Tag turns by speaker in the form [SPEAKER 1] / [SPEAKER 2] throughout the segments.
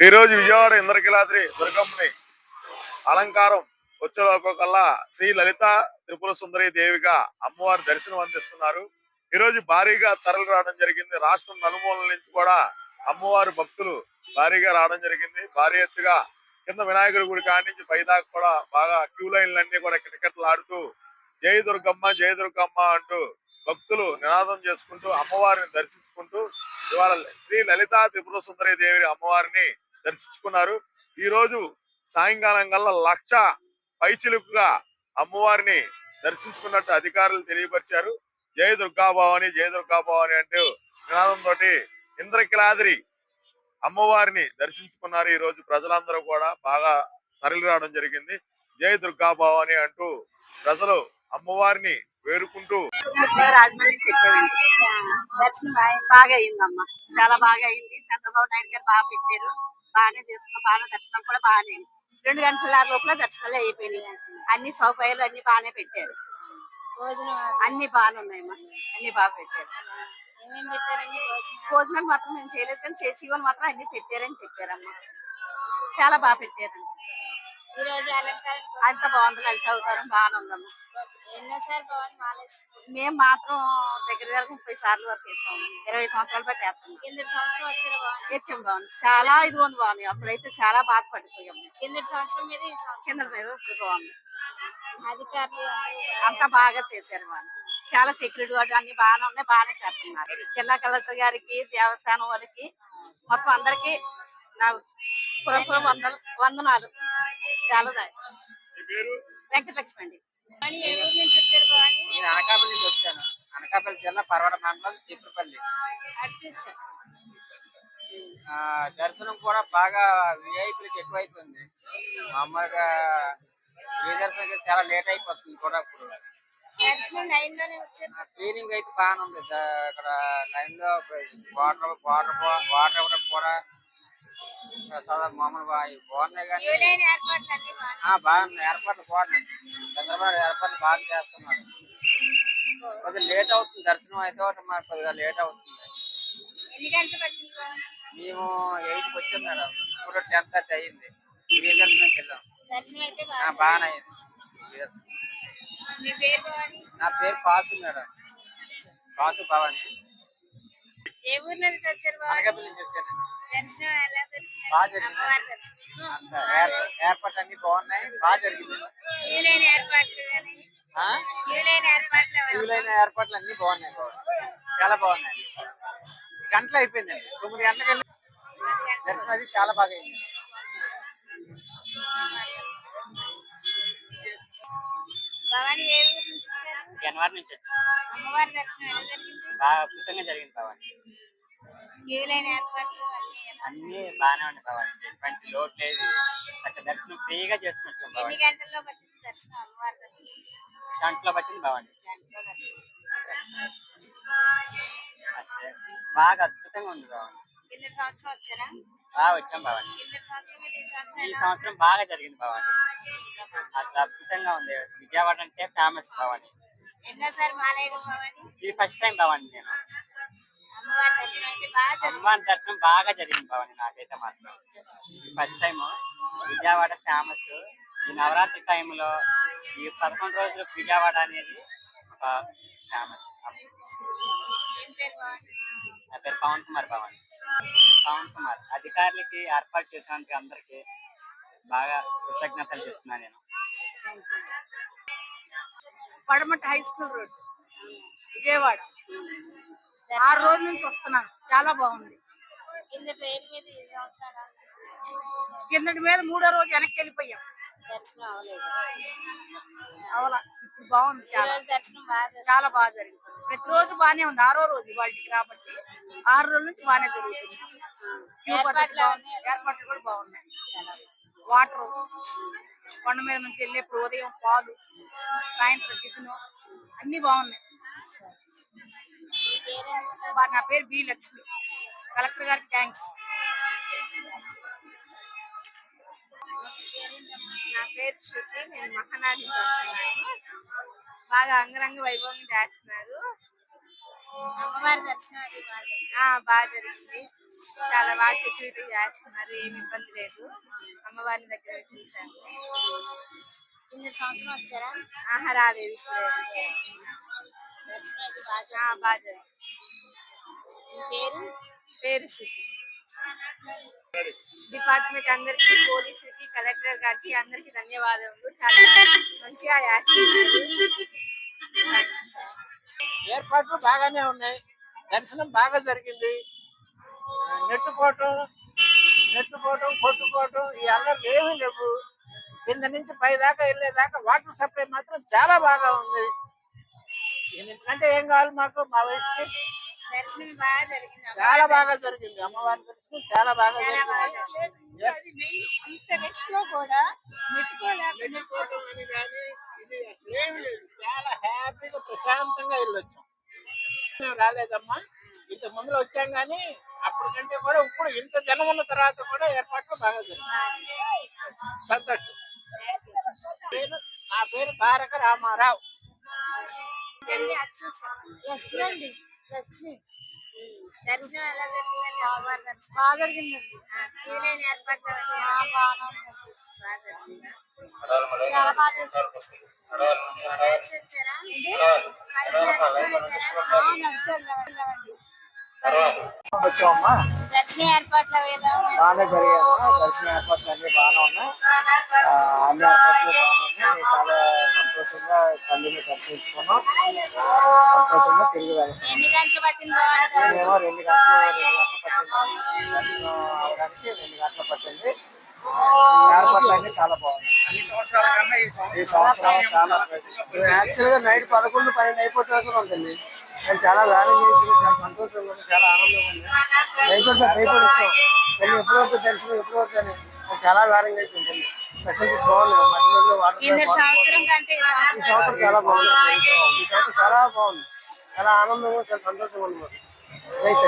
[SPEAKER 1] ఈ రోజు విజయవాడ ఇంద్రకీలాద్రి దుర్గమ్మని అలంకారం వచ్చేలోకల్లా శ్రీ లలిత త్రిపుర సుందరి దేవిగా అమ్మవారి దర్శనం అందిస్తున్నారు. ఈ రోజు భారీగా తరలి రావడం జరిగింది. రాష్ట్రం నలుమూలల నుంచి కూడా అమ్మవారి భక్తులు భారీగా రావడం జరిగింది. భారీ ఎత్తుగా కింద వినాయకుడి గుడి కాడి నుంచి పైదాకా కూడా బాగా క్యూ లైన్లన్నీ కూడా కిటకిటలు ఆడుతూ జై దుర్గమ్మ జై దుర్గమ్మ అంటూ భక్తులు నినాదం చేసుకుంటూ అమ్మవారిని దర్శించుకుంటూ ఇవాళ శ్రీ లలితా త్రిపుర సుందరి దేవి అమ్మవారిని దర్శించుకున్నారు. ఈ రోజు సాయంకాలం కల్లా 1,00,000 పైచిలుకుగా అమ్మవారిని దర్శించుకున్నట్టు అధికారులు తెలియపరిచారు. జై దుర్గాభవాని జై దుర్గాభవాని అంటూ నినాదంతో ఇంద్రకీలాద్రి అమ్మవారిని దర్శించుకున్నారు. ఈ రోజు ప్రజలందరూ కూడా బాగా తరలి రావడం జరిగింది. జై దుర్గాభవాని అంటూ ప్రజలు అమ్మవారిని వేడుకుంటూ
[SPEAKER 2] దర్శనం బాగా అయిందమ్మా, చాలా బాగా అయింది. చంద్రబాబు నాయుడు గారు బాగా పెట్టారు, బాగానే చేసుకున్నాం. బాగా దర్శనం కూడా బాగానే 2 గంటల లోపల దర్శనాలు అయిపోయినాయి. అన్ని సౌకర్యాలు అన్ని బాగానే పెట్టారు. భోజనం అన్ని బాగానే ఉన్నాయమ్మా, అన్ని బాగా పెట్టారు. ఏమేమి పెట్టారండి? భోజనాలు మాత్రం మేము చేయలేదు, కానీ చేసి వాళ్ళు మాత్రం అన్ని పెట్టారని చెప్పారమ్మా. చాలా బాగా పెట్టారండి. ఈ రోజు అలంకారం అంత బాగుంది. లలిత అవతారం బాగానే ఉందమ్మా. ఎన్నోసారి బాగుంది. మేము మాత్రం దగ్గర 30 సార్లు వరకు వేసాము. 20 సంవత్సరాలు బట్టి వేస్తాం. కింద సంవత్సరం వచ్చాం బాగుంది. చాలా ఇది బాగుంది. అప్పుడైతే చాలా బాధపడిపోయాము. కింద సంవత్సరం మీద కింద మీద ఇప్పుడు బాగుంది. అధికారులు అంతా బాగా చేశారు. వాళ్ళు చాలా సెక్యూరిటీ వాటి అన్ని బాగానే ఉన్నాయి, బాగానే చేస్తున్నారు. జిల్లా కలెక్టర్ గారికి, దేవస్థానం వారికి, మొత్తం అందరికి నా వందనాలు. చాలా వెంకటలక్ష్మి అండి.
[SPEAKER 3] నేను అనకాపల్లి నుంచి వచ్చాను. అనకాపల్లి జిల్లా పర్వత మండలం చిత్రపల్లి. దర్శనం కూడా బాగా విఐపీలకు ఎక్కువైపోయింది. మామూలుగా దర్శనం చాలా లేట్ అయిపోతుంది కూడా. ఇప్పుడు క్లీనింగ్ అయితే బాగానే ఉంది. అక్కడ లైన్ లో వాటర్ ఇవ్వడం కూడా మామూలు బాగున్నాయి. కానీ బాగున్నాయి, ఏర్పాట్లు బాగున్నాయి. చంద్రబాబు ఏర్పాట్లు బాగా చేస్తున్నారు. కొద్దిగా లేట్ అవుతుంది దర్శనం అయితే, మాకు కొద్దిగా లేట్ అవుతుంది. మేము 8కి వచ్చాం మేడం. ఇప్పుడు 10:30 అయ్యింది. దర్శనంకి వెళ్ళాం. బాగానే అయింది. నా పేరు పాసు మేడం, పాసు భవాని.
[SPEAKER 2] ఏ ఊరు నుంచి వచ్చారు?
[SPEAKER 3] అనకాపల్లి నుంచి వచ్చాను. బాగా జరిగింది. ఏర్పాట్లు అన్ని బాగున్నాయి, బాగా జరిగింది. ఏర్పాట్లు అన్ని బాగున్నాయి, చాలా బాగున్నాయి. గంటలు అయిపోయిందండి. 9 గంటలకు వెళ్ళి దర్శనం అది చాలా బాగా అయింది.
[SPEAKER 2] భవాని ఏ ఊరు నుంచి వచ్చారు?
[SPEAKER 3] జనవరి నుంచి
[SPEAKER 2] అమ్మవారి దర్శనం ఎలా జరిగింది?
[SPEAKER 3] బాగా అద్భుతంగా జరిగింది భవాని.
[SPEAKER 2] ఏర్పాట్లు
[SPEAKER 3] అన్ని బాగానే ఉన్నాయి భవాని. ఎటువంటి లోటు లేదు. అక్కడ దర్శనం ఫ్రీగా చేసుకొచ్చాం.
[SPEAKER 2] ఎన్ని గంటల్లో పట్టింది దర్శనం? అమ్మవారి దర్శనం
[SPEAKER 3] గంటలో పట్టింది భవాని. బాగా అద్భుతంగా ఉంది భవాని.
[SPEAKER 2] కింద సంవత్సరం వచ్చారా?
[SPEAKER 3] వచ్చాం భవాని.
[SPEAKER 2] ఈ
[SPEAKER 3] సంవత్సరం బాగా జరిగింది భవాని. అట్లా అద్భుతంగా ఉంది. విజయవాడ అంటే ఫేమస్ భవాని.
[SPEAKER 2] ఎన్నోసారి మాలేయడం భవాని?
[SPEAKER 3] ఇది ఫస్ట్ టైం భవాని. నేను
[SPEAKER 2] అమ్మవారి దర్శనం అయితే బాగా
[SPEAKER 3] అమ్మవారి దర్శనం బాగా జరిగింది భవాని. నాకైతే మాత్రం ఫస్ట్ టైం. విజయవాడ ఫేమస్. ఈ నవరాత్రి టైంలో ఈ 11 రోజులు విజయవాడ అనేది ఒక ఫేమస్. నా పేరు పవన్ కుమార్ భవాని. పవన్ కుమార్. అధికారులకి ఏర్పాటు చేసినందుకు అందరికి బాగా కృతజ్ఞతలు చెప్తున్నాను నేను.
[SPEAKER 2] పడమట హై స్కూల్ రోడ్, విజయవాడ. 6 రోజుల నుంచి వస్తున్నాను. చాలా బాగుంది. కిందటి మీద 3వ రోజు వెనక్కి వెళ్ళిపోయాం. దర్శనం అవలా. ఇప్పుడు బాగుంది. చాలా బాగా జరిగింది. ప్రతిరోజు బాగానే ఉంది. 6వ రోజు వాటికి కాబట్టి 6 రోజుల నుంచి బాగానే జరుగుతుంది. ఏర్పాట్లు కూడా బాగున్నాయి. వాటర్ కొండ మీద నుంచి వెళ్ళేప్పుడు ఉదయం పాలు, సాయంత్రం టిఫిన్ అన్ని బాగున్నాయి. నా పేరు బి లక్ష్మి. కలెక్టర్ గారికి థ్యాంక్స్. నా పేరు శృతి. నేను మహానాడి వస్తున్నాను. బాగా అంగరంగ వైభవం చేస్తున్నారు. అమ్మవారి దర్శనం బాగా జరిగింది. చాలా బాగా సెక్యూరిటీ చేస్తున్నారు, ఏమి ఇబ్బంది లేదు. అమ్మవారి దగ్గర చూసాము.
[SPEAKER 4] కింద సంవత్సరం వచ్చారా?
[SPEAKER 2] ఆహా రాలేదు ఇప్పుడే.
[SPEAKER 4] దర్శనం అయితే బాగా
[SPEAKER 2] బాగా జరిగింది.
[SPEAKER 4] మీ పేరు?
[SPEAKER 2] పేరు శృతి. డిపార్ట్మెంట్ అందరికి, పోలీసులకి, కలెక్టర్ గారికి అందరికి ధన్యవాదములు. చాలా మంచిగా చేస్తున్నారు.
[SPEAKER 5] ఏర్పాట్లు బాగానే ఉన్నాయి. దర్శనం బాగా జరిగింది. నెట్టుకోవటం కొట్టుకోవటం ఈ అల్లర్లు ఏమీ లేవు. కింద నుంచి పై దాకా వెళ్ళేదాకా వాటర్ సప్లై మాత్రం చాలా బాగా ఉంది. ఎందుకంటే ఏం కావాలి మాకు, మా వయసుకి
[SPEAKER 4] దర్శనం బాగా జరిగింది.
[SPEAKER 5] చాలా బాగా జరిగింది. అమ్మవారి దర్శనం చాలా బాగా జరిగింది.
[SPEAKER 4] అంత రష్ లో కూడా
[SPEAKER 5] నెట్టుకోవటం అని కానీ ఇది అసలు ఏమీ లేదు. చాలా హ్యాపీగా ప్రశాంతంగా వెళ్ళొచ్చాం. మేము రాలేదమ్మా, ఇంత ముందులో వచ్చాం కానీ అప్పటికంటే కూడా ఇప్పుడు ఇంత జనం ఉన్న తర్వాత కూడా ఏర్పాట్లు బాగా జరిగింది. సంతోషం. నా పేరు తారక రామారావు.
[SPEAKER 4] దర్శనం ఎలా జరిగిందండి? అమ్మవారి దర్శనం బాగా జరిగిందండి. క్యూలైన ఏర్పాట్లు బాగా జరిగిందా? చాలా బాగా జరిగింది. నడిచి వచ్చారా?
[SPEAKER 6] వచ్చామమ్మా,
[SPEAKER 4] దర్శనం ఏర్పాట్లు అవి ఎలా ఉన్నాయి?
[SPEAKER 6] బాగానే జరిగాయమ్మా. దర్శన ఏర్పాట్లు అన్ని బాగానే ఉన్నాయి. అన్ని ఏర్పాట్లు బాగానే ఉన్నాయి. చాలా సంతోషంగా తల్లిని దర్శించుకున్నాం. సంతోషంగా తిరిగి వెళ్ళాం.
[SPEAKER 4] ఎన్ని గంటలు పట్టింది బాగా దర్శనం?
[SPEAKER 6] మేము 2 గంటలు పట్టింది. దర్శనం అవడానికి 2 గంటలు పట్టింది. ఏర్పాట్లు అన్ని చాలా బాగుంది. ఈ సంవత్సరం చాలా యాక్చువల్ గా నైట్ 11, 12 అయిపోతుంది ఉంటుంది. నేను చాలా వేరే చాలా సంతోషంగా ఉంది, చాలా ఆనందంగా ఉంది. భయపడి కానీ ఎప్పుడు వస్తుంది దర్శనం, ఎప్పుడు వద్దని చాలా వేరంగా అయితే ఉంటుంది. ఫెసిలిటీ బాగుంది. మధ్యలో వాటర్
[SPEAKER 4] కింద సంవత్సరం కంటే ఈ
[SPEAKER 6] ఈ
[SPEAKER 4] సంవత్సరం
[SPEAKER 6] సంవత్సరం చాలా బాగుంది. ఈ సంవత్సరం చాలా బాగుంది, చాలా ఆనందంగా, చాలా సంతోషంగా ఉంది మాకు. అయితే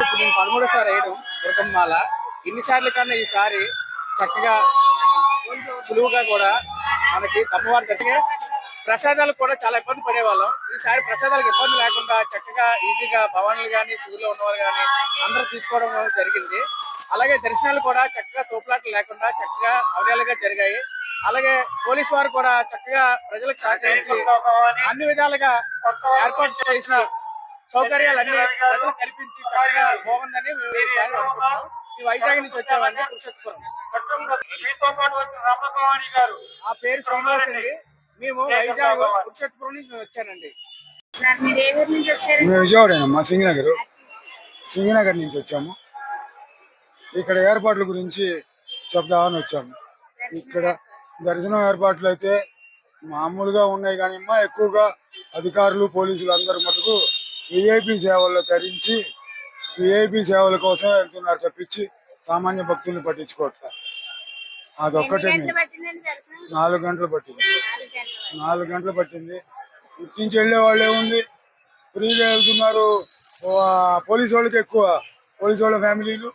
[SPEAKER 5] ఇప్పుడు నేను 13సారి వేయడం దుర్గమ్మాల. ఇన్నిసార్లు కన్నా ఈసారి చక్కగా సులువుగా కూడా మనకి అమ్మవారి దర్శనం. ప్రసాదాలు కూడా చాలా ఇబ్బంది పడేవాళ్ళం. ఈసారి ప్రసాదాలకు ఇబ్బంది లేకుండా చక్కగా ఈజీగా భవానులు కానీ, శివులో ఉన్నవాళ్ళు కానీ అందరూ తీసుకోవడం జరిగింది. అలాగే దర్శనాలు కూడా చక్కగా తోపులాట్లు లేకుండా చక్కగా అవలీలగా జరిగాయి. అలాగే పోలీసు వారు కూడా చక్కగా ప్రజలకు సహకరించి అన్ని విధాలుగా ఏర్పాటు చేసి సౌకర్యాలన్నీ ప్రజలు కల్పించి చక్కగా బాగుందని మేము ఈసారి అనుకుంటున్నాం. ఈ వైజాగ్ నుంచి వచ్చామండి, పురుషోత్తపురం. ఆ పేరు శ్రీనివాస్ అండి. మేము వైజాగ్ పురుషోత్తపురం నుంచి వచ్చానండి.
[SPEAKER 4] సార్ మీరు ఏ ఊరు నుంచి వచ్చారు?
[SPEAKER 7] మేము విజయవాడేనమ్మా, సింగనగర్ నుంచి వచ్చాము. ఇక్కడ ఏర్పాట్ల గురించి చెప్దామని వచ్చాము. ఇక్కడ దర్శనం ఏర్పాట్లు అయితే మామూలుగా ఉన్నాయి కానీ అమ్మా, ఎక్కువగా అధికారులు, పోలీసులు అందరూ మటుకు విఐపి సేవల్లో ధరించి విఐపి సేవల కోసం వెళ్తున్నారు తప్పించి సామాన్య భక్తుల్ని పట్టించుకోవట్లేదు. అదొక్కటే.
[SPEAKER 4] ఎన్ని గంటలు పట్టిందండి దర్శనం?
[SPEAKER 7] 4 గంటలు పట్టింది.
[SPEAKER 4] 4 గంటలు.
[SPEAKER 7] 4 గంటలు పట్టింది. ఇటు నుంచి వెళ్ళే వాళ్ళు ఏముంది, ఫ్రీగా వెళ్తున్నారు. పోలీసు వాళ్ళకి ఎక్కువ, పోలీసు వాళ్ళ ఫ్యామిలీలు,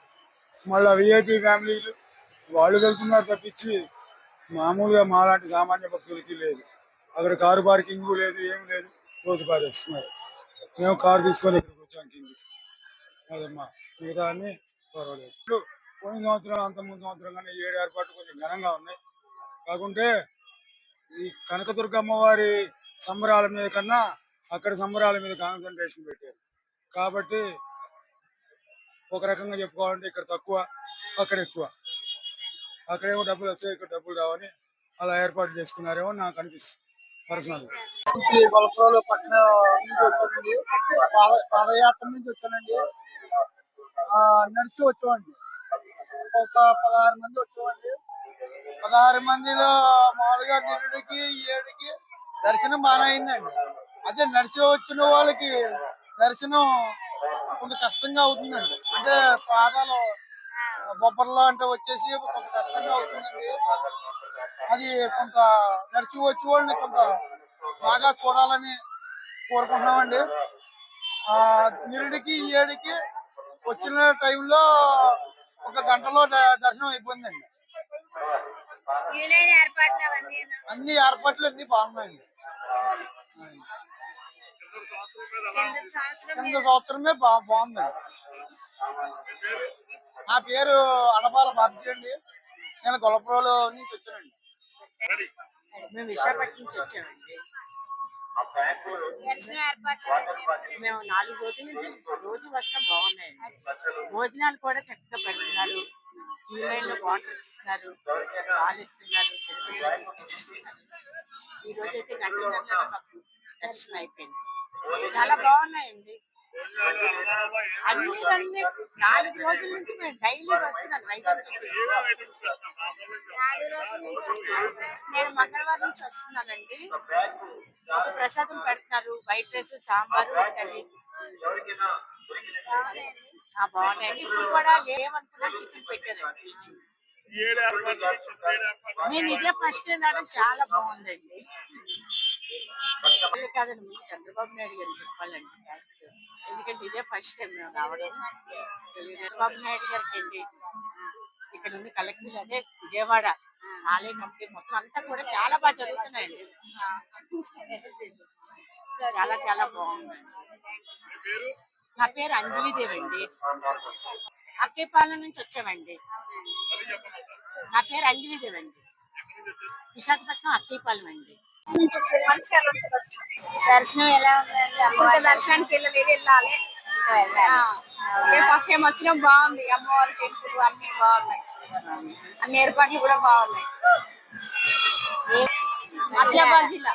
[SPEAKER 7] మళ్ళీ విఐపి ఫ్యామిలీలు వాళ్ళు వెళ్తున్నారు తప్పించి మామూలుగా మాలాంటి సామాన్య భక్తులకి లేదు. అక్కడ కారు పార్కింగ్ లేదు, ఏమి లేదు, రోజు పారేస్తున్నారు. మేము కారు తీసుకొని ఇక్కడికి వచ్చాం కిందికి. అదమ్మా, మిగతా అన్ని పర్వాలేదు. పోయిన సంవత్సరం, అంతకుముందు సంవత్సరం కానీ 7 ఏర్పాట్లు కొంచెం ఘనంగా ఉన్నాయి. కాకుంటే ఈ కనకదుర్గ అమ్మవారి సంబరాల మీద కన్నా అక్కడ సంబరాల మీద కాన్సన్ట్రేషన్ పెట్టారు. కాబట్టి ఒక రకంగా చెప్పుకోవాలంటే ఇక్కడ తక్కువ, అక్కడ ఎక్కువ. అక్కడేమో డబ్బులు వస్తాయి, ఇక్కడ డబ్బులు రావని అలా ఏర్పాటు చేసుకున్నారేమో నాకు అనిపిస్తుంది పర్సనల్.
[SPEAKER 5] గొల్లపురంలో పట్టణం నుంచి వచ్చానండి. పాదయాత్ర నుంచి వచ్చానండి. నడిచి వచ్చామండి. ఒక 16 మంది వచ్చామండి. 16 మందిలో మామూలుగా నిరుడికి 7కి దర్శనం బాగా అయిందండి. అదే నడిచి వచ్చిన వాళ్ళకి దర్శనం కొంత కష్టంగా అవుతుందండి. అంటే పాదాలు బొబ్బర్లో అంటే వచ్చేసి కొంత కష్టంగా అవుతుందండి. అది కొంత నడిచి వచ్చే వాళ్ళని కొంత బాగా చూడాలని కోరుకుంటున్నామండి. నిరుడికి 7కి వచ్చిన టైంలో 1 గంటలో దర్శనం అయిపోయిందండి.
[SPEAKER 4] క్యూలైన ఏర్పాట్లు అవన్నీ
[SPEAKER 5] అన్ని ఏర్పాట్లు అన్ని బాగున్నాయండి.
[SPEAKER 4] కింద సంవత్సరం
[SPEAKER 5] కింద సంవత్సరమే బాగుందండి.
[SPEAKER 6] నా పేరు అనపాల బాబ్జీ అండి. నేను గొల్లపురంలో నుంచి వచ్చానండి.
[SPEAKER 2] మేము విశాఖపట్నం నుంచి వచ్చామండి.
[SPEAKER 4] దర్శనం ఏర్పాట్లు అవన్నీ
[SPEAKER 2] మేము 4 రోజుల నుంచి రోజు వస్తాం, బాగున్నాయండి. భోజనాలు కూడా చక్కగా పెడుతున్నారు, క్యూలైన్లో వాటర్ ఇస్తున్నారు, పాలు ఇస్తున్నారు, ఈ రోజు అయితే గంటన్నరలో మాకు దర్శనం అయిపోయింది. చాలా బాగున్నాయండి అన్ని. 4 రోజుల నుంచి మేము డైలీ వస్తున్నాను వైజాగ్ నుంచి.
[SPEAKER 4] 4 రోజుల నుంచి వస్తున్నారు.
[SPEAKER 2] నేను మంగళవారం నుంచి వస్తున్నానండి. మాకు ప్రసాదం పెడుతున్నారు, వైట్ రైస్, సాంబారు, కర్రీ
[SPEAKER 4] బాగున్నాయండి.
[SPEAKER 2] బాగున్నాయండి. ఇప్పుడు కూడా ఏమనుకున్నా టిఫిన్ పెట్టారండి. నేను ఇదే ఫస్ట్ రావడం చాలా బాగుందండి. అదే కాదండి, ముందు చంద్రబాబు నాయుడు గారు చెప్పాలండి థ్యాంక్స్. ఎందుకంటే ఇదే ఫస్ట్ టైం మేము రావడం. చంద్రబాబు నాయుడు గారికి అండి, ఇక్కడ ఉంది కలెక్టర్, అదే విజయవాడ ఆలయ కమిటీ మొత్తం అంతా కూడా చాలా బాగా జరుగుతున్నాయండి. చాలా చాలా బాగుంది. నా పేరు అంజలిదేవి అండి, అక్కేపాలెం నుంచి వచ్చామండి. నా పేరు అంజలిదేవి అండి, విశాఖపట్నం అక్కేపాలెం అండి.
[SPEAKER 4] నుంచి వచ్చారు. మంచిర్యాల నుంచి వచ్చారు. దర్శనం ఎలా ఉందండి? అమ్మవారి దర్శనానికి వెళ్ళాలి. ఫస్ట్ టైం వచ్చినాం, బాగుంది. అమ్మవారి టెంపుల్ అన్ని బాగున్నాయి, అన్ని ఏర్పాట్లు కూడా బాగున్నాయి. ఆదిలాబాద్ జిల్లా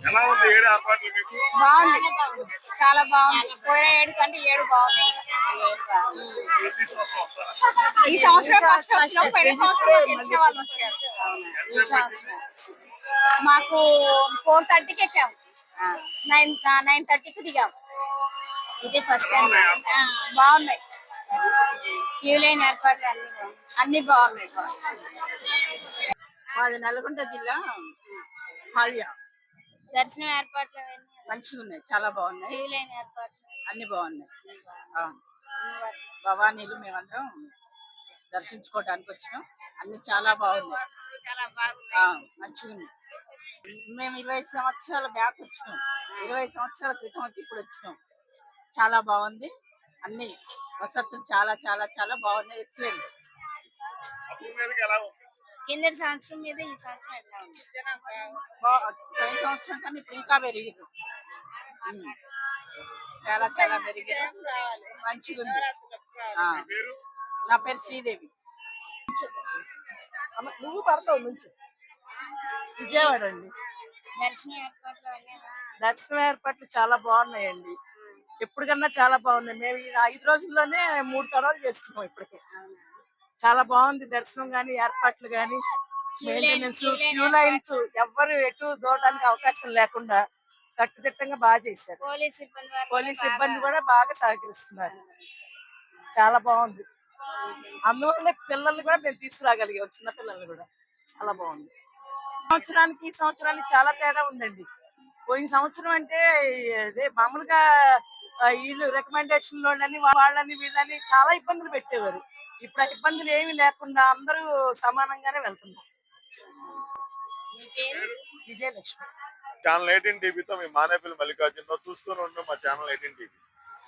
[SPEAKER 1] ఎలా ఉంది 7 ఏర్పాట్లు మీకు?
[SPEAKER 4] బాగుంది, చాలా బాగుంది. పోయిన 7 కంటే 7 బాగున్నాయి.
[SPEAKER 1] ప్రతి సంవత్సరం వస్తారా?
[SPEAKER 4] ఈ సంవత్సరం ఫస్ట్ వచ్చినాం, పోయిన సంవత్సరం తెలిసిన వాళ్ళు వచ్చారు. ఈ సంవత్సరం మాకు 4:30కి ఎక్కాము, 9:30కి దిగాము. ఇదే ఫస్ట్ టైం. బాగున్నాయి, క్యూ లైన్ ఏర్పాట్లు అన్ని బాగున్నాయి.
[SPEAKER 2] మాది నల్గొండ జిల్లా హాల్యా.
[SPEAKER 4] దర్శనం ఏర్పాట్లు అవన్నీ
[SPEAKER 2] మంచిగా ఉన్నాయి, చాలా బాగున్నాయి,
[SPEAKER 4] క్యూ లైన్ ఏర్పాట్లు
[SPEAKER 2] అన్ని బాగున్నాయి. భవానీలు మేమందరం దర్శించుకోవడానికి వచ్చినాం, అన్ని చాలా బాగున్నాయి.
[SPEAKER 4] చాలా బాగున్నాయి.
[SPEAKER 2] మంచిగా ఉన్నాయి. మేము 20 సంవత్సరాల బ్యాక్ వచ్చినాం, 20 సంవత్సరాల క్రితం వచ్చి ఇప్పుడు వచ్చినాం. చాలా బాగుంది, అన్ని వసతులు చాలా చాలా చాలా బాగున్నాయి. ఎక్సలెంట్.
[SPEAKER 1] అప్పుడు మీదకి ఎలా ఉంది?
[SPEAKER 4] కిందటి సంవత్సరం మీద ఈ సంవత్సరం ఎట్లా ఉంది?
[SPEAKER 2] పోయిన సంవత్సరం కన్నా ఇప్పుడు ఇంకా పెరిగింది, చాలా చాలా పెరిగింది, మంచిగా ఉంది.
[SPEAKER 1] మీ పేరు?
[SPEAKER 2] నా పేరు శ్రీదేవి. నువ్వు పడతావు నుంచి విజయవాడ అండి.
[SPEAKER 4] దర్శనం ఏర్పాట్లు అవన్నీ ఎలా?
[SPEAKER 2] దర్శనం ఏర్పాట్లు చాలా బాగున్నాయండి, ఎప్పటికన్నా చాలా బాగున్నాయి. మేము ఈ 5 రోజుల్లోనే 3 తరాలు చేసుకున్నాం ఇప్పటికే. చాలా బాగుంది దర్శనం గాని, ఏర్పాట్లు గాని, మెయింటెనెన్స్, క్యూ లైన్స్, ఎవ్వరు ఎటు దూరడానికి అవకాశం లేకుండా కట్టుదిట్టంగా బాగా చేశారు.
[SPEAKER 4] పోలీస్ సిబ్బంది వారు
[SPEAKER 2] పోలీస్ సిబ్బంది కూడా బాగా సహకరిస్తున్నారు, చాలా బాగుంది. అందువల్ల పిల్లల్ని కూడా మేము తీసుకురాగలిగాం, చిన్న పిల్లల్ని కూడా. చాలా బాగుంది. సంవత్సరానికి ఈ సంవత్సరానికి చాలా తేడా ఉందండి. పోయిన సంవత్సరం అంటే అదే మామూలుగా వీళ్ళు రికమెండేషన్ లోని వాళ్ళని వీళ్ళని చాలా ఇబ్బందులు పెట్టేవారు. ఇప్పుడు ఆ ఇబ్బందులు ఏమీ లేకుండా అందరూ సమానంగానే వెళ్తున్నారు.
[SPEAKER 4] మీ పేరు?
[SPEAKER 2] విజయలక్ష్మి.
[SPEAKER 1] ఛానల్ 18 టీవీతో మీ మానేపల్లి మల్లికార్జున. చూస్తూనే ఉన్నాం మా ఛానల్ 18 టీవీ.